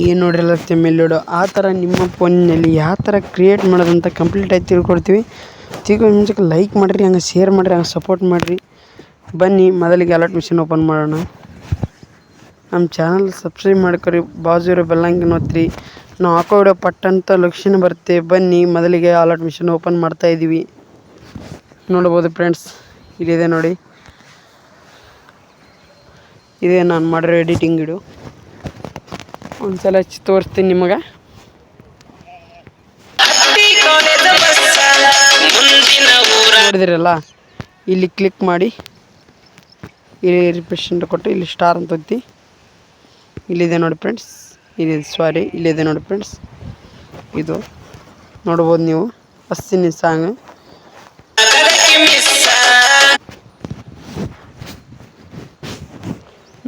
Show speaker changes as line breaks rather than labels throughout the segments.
ಏನು ನೋಡ್ರಲ್ಲ ತೆಮ್ಮೆಲ್ಲೋಡು ಆ ಥರ ನಿಮ್ಮ ಫೋನ್ನಲ್ಲಿ ಯಾವ ಥರ ಕ್ರಿಯೇಟ್ ಮಾಡೋದಂತ ಕಂಪ್ಲೀಟ್ ಆಗಿ ತಿಳ್ಕೊಡ್ತೀವಿ. ಮುಂಚೆಗೆ ಲೈಕ್ ಮಾಡಿರಿ, ಹಂಗೆ ಶೇರ್ ಮಾಡಿರಿ, ಹಂಗೆ ಸಪೋರ್ಟ್ ಮಾಡಿರಿ. ಬನ್ನಿ ಮೊದಲಿಗೆ ಅಲರ್ಟ್ ಮಿಷನ್ ಓಪನ್ ಮಾಡೋಣ. ನಮ್ಮ ಚಾನಲ್ ಸಬ್ಸ್ಕ್ರೈಬ್ ಮಾಡ್ಕೊರಿ, ಬಾಜು ಇರೋ ಬೆಲ್ಲಂಗೆ ಒತ್ತಿರಿ. ನಾವು ಹಾಕೋ ವಿಡಿಯೋ ಪಟ್ಟಂತ ಲಕ್ಷಣ ಬರುತ್ತೆ. ಬನ್ನಿ ಮೊದಲಿಗೆ ಅಲರ್ಟ್ ಮಿಷನ್ ಓಪನ್ ಮಾಡ್ತಾಯಿದ್ದೀವಿ. ನೋಡ್ಬೋದು ಫ್ರೆಂಡ್ಸ್, ಇಲ್ಲಿದೆ ನೋಡಿ, ಇದೇ ನಾನು ಮಾಡಿರೋ ಎಡಿಟಿಂಗ್ ವಿಡಿಯೋ. ಒಂದ್ಸಲ ಹಚ್ಚಿ ತೋರಿಸ್ತೀನಿ ನಿಮಗೆ. ನೋಡಿದಿರಲ್ಲ, ಇಲ್ಲಿ ಕ್ಲಿಕ್ ಮಾಡಿ ಇಲ್ಲಿ ರಿಪ್ರೆಷೆಂಟ್ ಕೊಟ್ಟು ಇಲ್ಲಿ ಸ್ಟಾರ್ ಅಂತ ಒತ್ತಿ. ಇಲ್ಲಿದೆ ನೋಡಿ ಫ್ರೆಂಡ್ಸ್, ಇಲ್ಲಿದೆ ನೋಡಿ ಫ್ರೆಂಡ್ಸ್, ಇದು ನೋಡ್ಬೋದು ನೀವು. ಹಸ್ಸಿನ ಸಾಂಗ್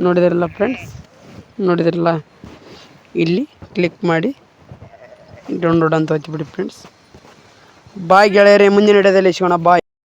ನೋಡಿದಿರಲ್ಲ ಫ್ರೆಂಡ್ಸ್, ನೋಡಿದಿರಲ್ಲ, ಇಲ್ಲಿ ಕ್ಲಿಕ್ ಮಾಡಿ ಡೌನ್ಲೋಡ್ ಅಂತ ಒತ್ತಿಬಿಡಿ ಫ್ರೆಂಡ್ಸ್. ಬಾಯ್ ಗೆಳೆಯರೇ, ಮುಂದಿನ ವಿಡಿಯೋದಲ್ಲಿ ಸಿಗೋಣ. ಬಾಯ್.